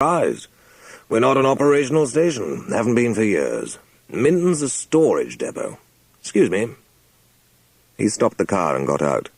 Surprised. We're not an operational station. Haven't been for years. Minton's a storage depot. Excuse me. He stopped the car and got out.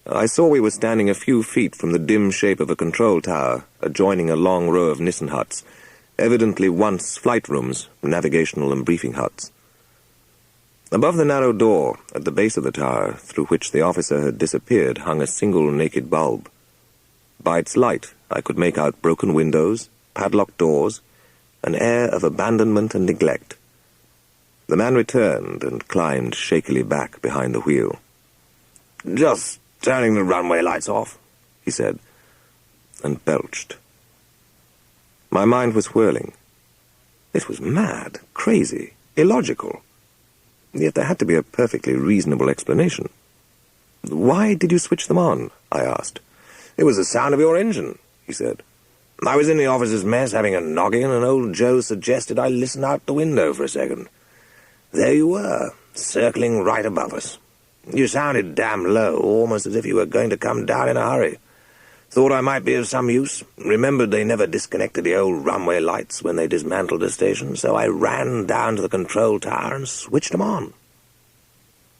I saw we were standing a few feet from the dim shape of a control tower adjoining a long row of Nissen huts, evidently once flight rooms, navigational and briefing huts. Above the narrow door, at the base of the tower, through which the officer had disappeared, hung a single naked bulb. By its light, I could make out broken windows, padlocked doors, an air of abandonment and neglect. The man returned and climbed shakily back behind the wheel. "Just turning the runway lights off," he said, and belched. My mind was whirling. It was mad, crazy, illogical. Yet there had to be a perfectly reasonable explanation. "Why did you switch them on?" I asked. "It was the sound of your engine," he said. "I was in the officers' mess having a noggin, and old Joe suggested I listen out the window for a second. There you were, circling right above us. You sounded damn low, almost as if you were going to come down in a hurry. Thought I might be of some use. Remembered they never disconnected the old runway lights when they dismantled the station, so I ran down to the control tower and switched them on."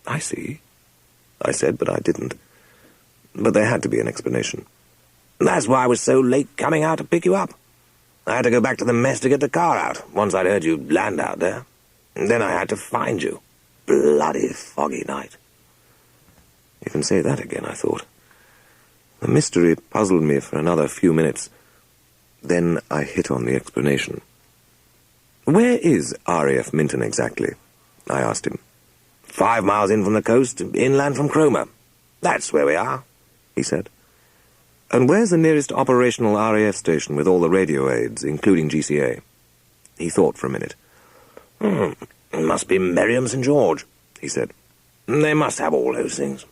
"I see," I said, but I didn't. But there had to be an explanation. "That's why I was so late coming out to pick you up. I had to go back to the mess to get the car out, once I'd heard you land out there. And then I had to find you. Bloody foggy night." You can say that again, I thought. The mystery puzzled me for another few minutes. Then I hit on the explanation. "Where is RAF Minton exactly?" I asked him. 5 miles in from the coast, inland from Cromer. That's where we are," he said. "And where's the nearest operational RAF station with all the radio aids, including GCA?" He thought for a minute. It must be Merriam St. George," he said. "They must have all those things.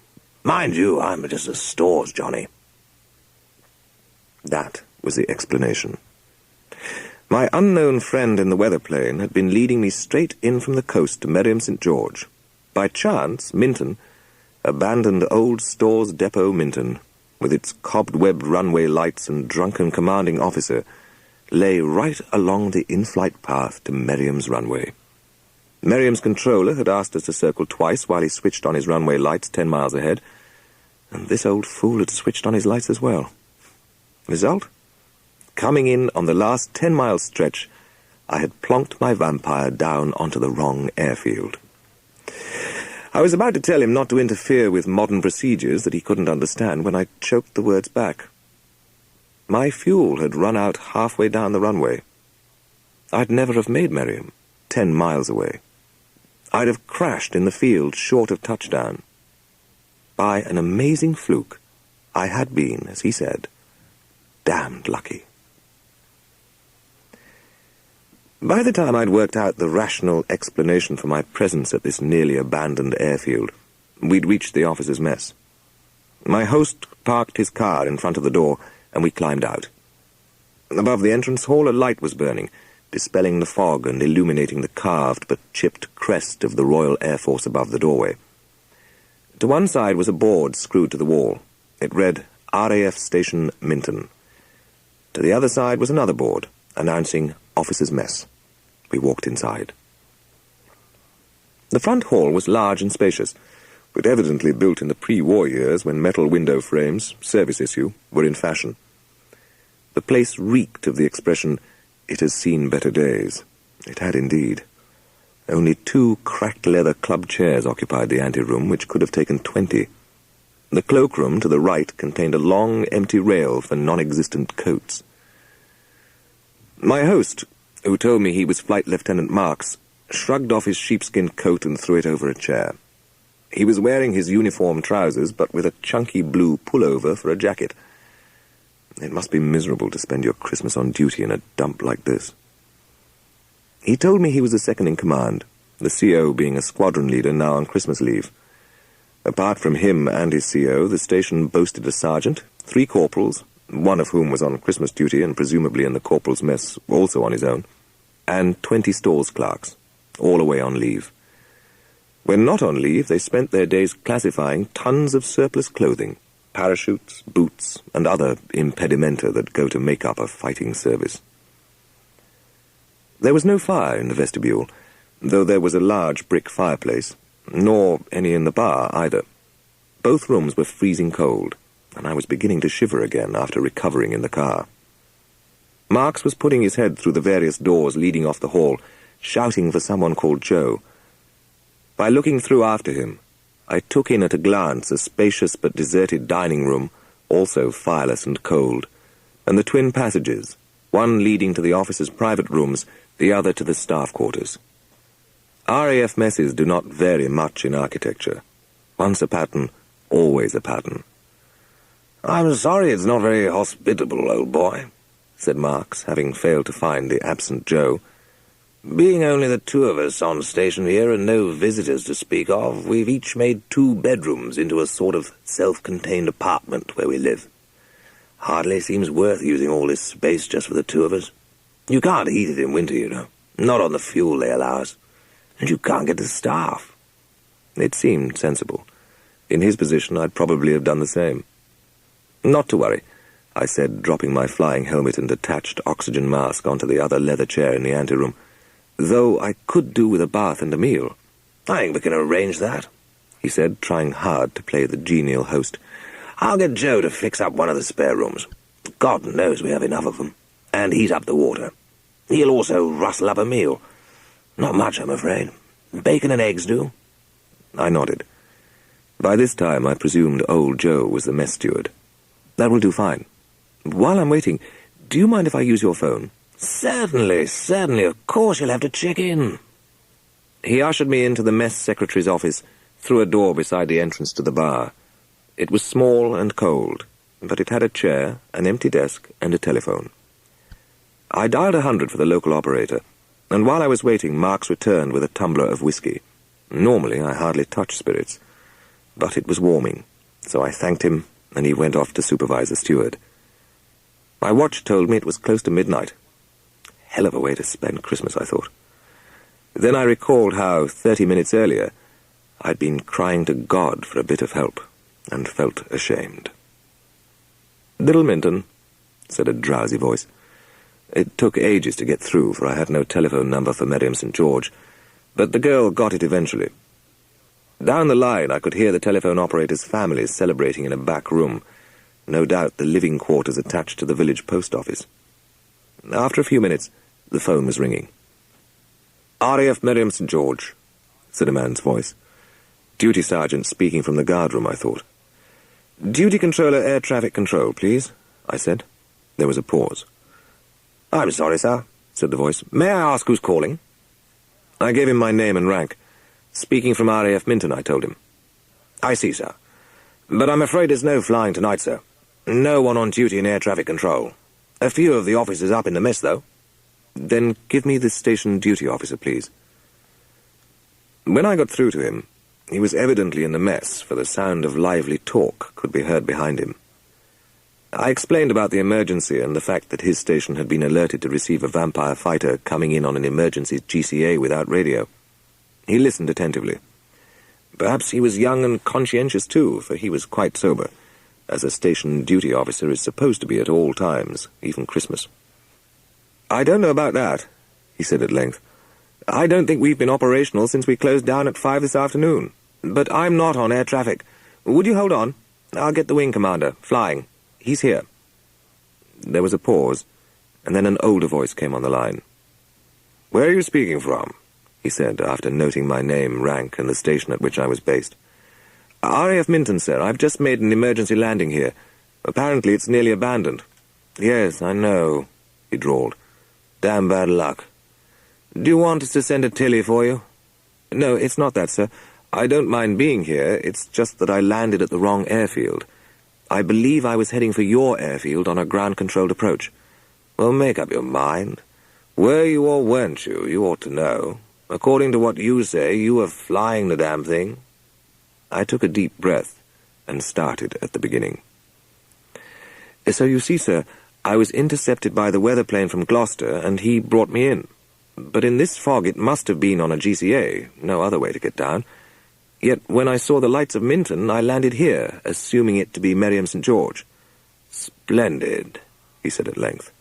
Mind you, I'm just a stores Johnny." That was the explanation. My unknown friend in the weatherplane had been leading me straight in from the coast to Merriam St. George. By chance, Minton, abandoned old stores depot Minton, with its cobwebbed runway lights and drunken commanding officer, lay right along the in-flight path to Merriam's runway. Merriam's controller had asked us to circle twice while he switched on his runway lights 10 miles ahead, and this old fool had switched on his lights as well. Result? Coming in on the last 10-mile stretch, I had plonked my vampire down onto the wrong airfield. I was about to tell him not to interfere with modern procedures that he couldn't understand when I choked the words back. My fuel had run out halfway down the runway. I'd never have made Merriam, 10 miles away. I'd have crashed in the field short of touchdown. By an amazing fluke, I had been, as he said, damned lucky. By the time I'd worked out the rational explanation for my presence at this nearly abandoned airfield, we'd reached the officers' mess. My host parked his car in front of the door, and we climbed out. Above the entrance hall, a light was burning, dispelling the fog and illuminating the carved but chipped crest of the Royal Air Force above the doorway. To one side was a board screwed to the wall. It read, RAF Station Minton. To the other side was another board, announcing Officers' Mess. We walked inside. The front hall was large and spacious, but evidently built in the pre-war years when metal window frames, service issue, were in fashion. The place reeked of the expression, "It has seen better days." It had indeed. Only 2 cracked leather club chairs occupied the anteroom, which could have taken 20. The cloakroom to the right contained a long, empty rail for non-existent coats. My host, who told me he was Flight Lieutenant Marks, shrugged off his sheepskin coat and threw it over a chair. He was wearing his uniform trousers, but with a chunky blue pullover for a jacket. It must be miserable to spend your Christmas on duty in a dump like this. He told me he was the second in command, the CO being a squadron leader now on Christmas leave. Apart from him and his CO, the station boasted a sergeant, 3 corporals, one of whom was on Christmas duty and presumably in the corporal's mess, also on his own, and 20 stores clerks, all away on leave. When not on leave, they spent their days classifying tons of surplus clothing, parachutes, boots, and other impedimenta that go to make up a fighting service. There was no fire in the vestibule, though there was a large brick fireplace, nor any in the bar either. Both rooms were freezing cold, and I was beginning to shiver again after recovering in the car. Marks was putting his head through the various doors leading off the hall, shouting for someone called Joe. By looking through after him, I took in at a glance a spacious but deserted dining room, also fireless and cold, and the twin passages, one leading to the officers' private rooms, the other to the staff quarters. RAF messes do not vary much in architecture. Once a pattern, always a pattern. "I'm sorry it's not very hospitable, old boy," said Marks, having failed to find the absent Joe. "Being only the two of us on station here and no visitors to speak of, we've each made 2 bedrooms into a sort of self-contained apartment where we live. Hardly seems worth using all this space just for the 2 of us. You can't heat it in winter, you know, not on the fuel they allow us, and you can't get the staff." It seemed sensible. In his position, I'd probably have done the same. "Not to worry," I said, dropping my flying helmet and attached oxygen mask onto the other leather chair in the anteroom. "Though I could do with a bath and a meal." "I think we can arrange that," he said, trying hard to play the genial host. "I'll get Joe to fix up one of the spare rooms. God knows we have enough of them. And heat up the water. He'll also rustle up a meal. Not much, I'm afraid. Bacon and eggs do." I nodded. By this time, I presumed old Joe was the mess steward. "That will do fine. While I'm waiting, do you mind if I use your phone?" Certainly, of course you'll have to check in." He ushered me into the mess secretary's office, through a door beside the entrance to the bar. It was small and cold, but it had a chair, an empty desk, and a telephone. I dialed 100 for the local operator, and while I was waiting, Marks returned with a tumbler of whiskey. Normally, I hardly touch spirits, but it was warming, so I thanked him, and he went off to supervise the steward. My watch told me it was close to midnight. Hell of a way to spend Christmas, I thought. Then I recalled how, 30 minutes earlier, I'd been crying to God for a bit of help, and felt ashamed. "Little Minton," said a drowsy voice. It took ages to get through, for I had no telephone number for Miriam St. George, but the girl got it eventually. Down the line, I could hear the telephone operator's family celebrating in a back room, no doubt the living quarters attached to the village post office. After a few minutes, the phone was ringing. "RAF Miriam St. George," said a man's voice. Duty sergeant speaking from the guardroom, I thought. "Duty controller air traffic control, please," I said. There was a pause. "I'm sorry, sir," said the voice. "May I ask who's calling?" I gave him my name and rank. "Speaking from RAF Minton," I told him. "I see, sir. But I'm afraid there's no flying tonight, sir. No one on duty in air traffic control. A few of the officers up in the mess, though." "Then give me the station duty officer, please." When I got through to him, he was evidently in the mess, for the sound of lively talk could be heard behind him. I explained about the emergency and the fact that his station had been alerted to receive a vampire fighter coming in on an emergency GCA without radio. He listened attentively. Perhaps he was young and conscientious too, for he was quite sober, as a station duty officer is supposed to be at all times, even Christmas. "I don't know about that," he said at length. "I don't think we've been operational since we closed down at 5 this afternoon. But I'm not on air traffic. Would you hold on? I'll get the wing commander, flying. He's here." There was a pause, and then an older voice came on the line. "Where are you speaking from?" he said, after noting my name, rank, and the station at which I was based. "RAF Minton, sir. I've just made an emergency landing here. Apparently it's nearly abandoned." "Yes, I know," he drawled. "Damn bad luck. Do you want us to send a tilly for you?" "No, it's not that, sir. I don't mind being here. It's just that I landed at the wrong airfield. I believe I was heading for your airfield on a ground-controlled approach." "Well, make up your mind. Were you or weren't you? You ought to know. According to what you say, you were flying the damn thing." I took a deep breath and started at the beginning. "So you see, sir, I was intercepted by the weather plane from Gloucester, and he brought me in. But in this fog it must have been on a GCA, no other way to get down. Yet when I saw the lights of Minton, I landed here, assuming it to be Merriam St. George. Splendid, he said at length.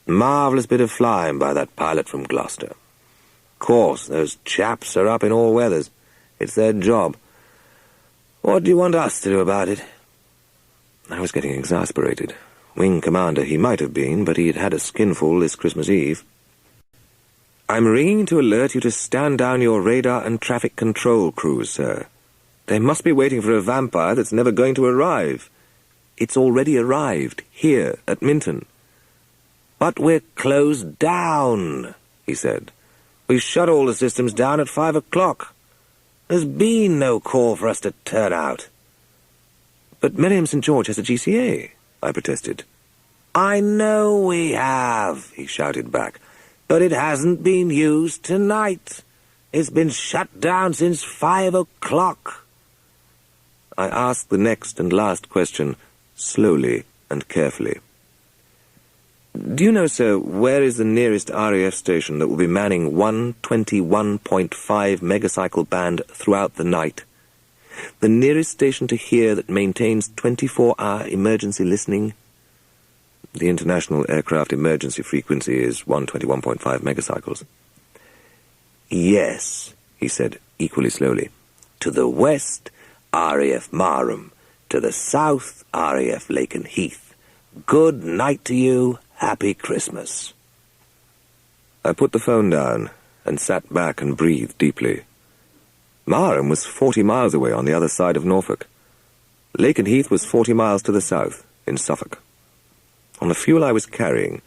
Marvellous bit of flying by that pilot from Gloucester. Of course, those chaps are up in all weathers. It's their job. What do you want us to do about it? I was getting exasperated. Wing commander he might have been, but he'd had a skinful this Christmas Eve. I'm ringing to alert you to stand down your radar and traffic control crews, sir. They must be waiting for a vampire that's never going to arrive. It's already arrived, here, at Minton. But we're closed down, he said. We shut all the systems down at 5 o'clock. There's been no call for us to turn out. But Merriam St. George has a GCA, I protested. I know we have, he shouted back, but it hasn't been used tonight. It's been shut down since 5 o'clock. I asked the next and last question, slowly and carefully. Do you know, sir, where is the nearest RAF station that will be manning 121.5 megacycle band throughout the night? The nearest station to here that maintains 24-hour emergency listening? The International Aircraft Emergency Frequency is 121.5 megacycles. Yes, he said, equally slowly. To the west, RAF Marham. To the south, RAF Lakenheath. Good night to you. Happy Christmas. I put the phone down and sat back and breathed deeply. Marham was 40 miles away on the other side of Norfolk. Lakenheath was 40 miles to the south, in Suffolk. On the fuel I was carrying,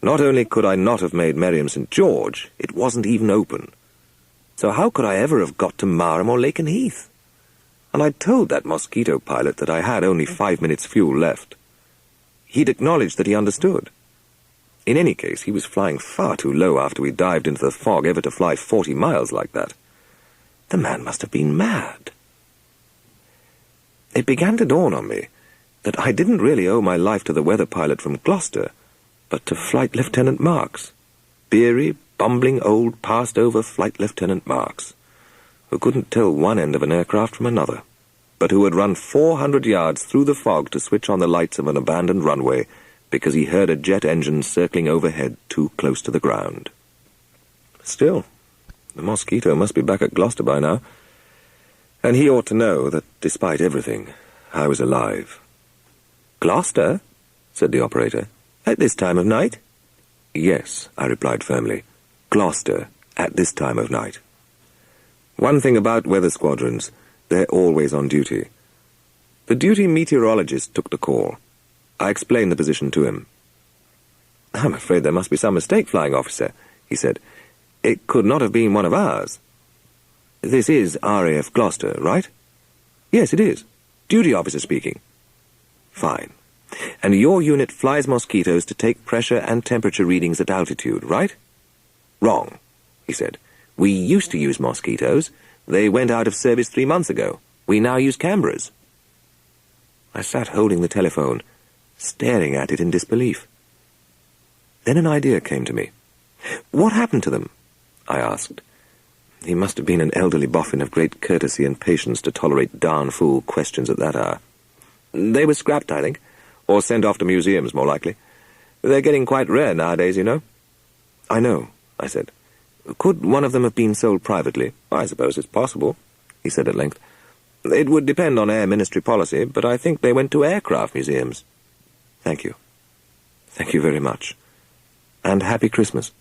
not only could I not have made Merriam St. George, it wasn't even open. So how could I ever have got to Marham or Lakenheath? And I'd told that Mosquito pilot that I had only 5 minutes fuel left. He'd acknowledged that he understood. In any case, he was flying far too low after we dived into the fog ever to fly 40 miles like that. The man must have been mad. It began to dawn on me that I didn't really owe my life to the weather pilot from Gloucester, but to Flight Lieutenant Marks. Beery, bumbling old, passed-over Flight Lieutenant Marks, who couldn't tell one end of an aircraft from another, but who had run 400 yards through the fog to switch on the lights of an abandoned runway because he heard a jet engine circling overhead too close to the ground. Still, the Mosquito must be back at Gloucester by now, and he ought to know that, despite everything, I was alive. "Gloucester?" said the operator. "At this time of night?" "Yes," I replied firmly. "Gloucester, at this time of night." One thing about weather squadrons, they're always on duty. The duty meteorologist took the call. I explained the position to him. "I'm afraid there must be some mistake, flying officer," he said. "It could not have been one of ours." "This is RAF Gloucester, right?" "Yes, it is. Duty officer speaking." "Fine. And your unit flies Mosquitoes to take pressure and temperature readings at altitude, right?" "Wrong," he said. "We used to use Mosquitoes. They went out of service 3 months ago. We now use Canberras." I sat holding the telephone, staring at it in disbelief. Then an idea came to me. "What happened to them?" I asked. He must have been an elderly boffin of great courtesy and patience to tolerate darn-fool questions at that hour. "They were scrapped, I think, or sent off to museums, more likely. They're getting quite rare nowadays, you know." "I know," I said. "Could one of them have been sold privately?" "I suppose it's possible," he said at length. "It would depend on Air Ministry policy, but I think they went to aircraft museums." "Thank you. Thank you very much. And Happy Christmas."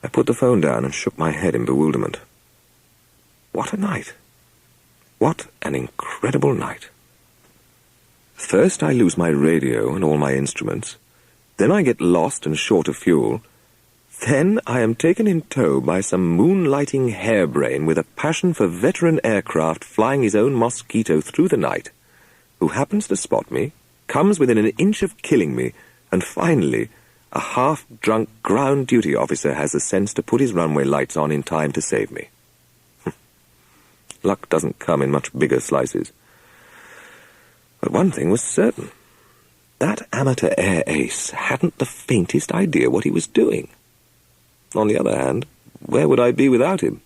I put the phone down and shook my head in bewilderment. What a night. What an incredible night. First I lose my radio and all my instruments. Then I get lost and short of fuel. Then I am taken in tow by some moonlighting harebrain with a passion for veteran aircraft flying his own Mosquito through the night, who happens to spot me, comes within an inch of killing me, and finally, a half-drunk ground duty officer has the sense to put his runway lights on in time to save me. Luck doesn't come in much bigger slices. But one thing was certain. That amateur air ace hadn't the faintest idea what he was doing. On the other hand, where would I be without him?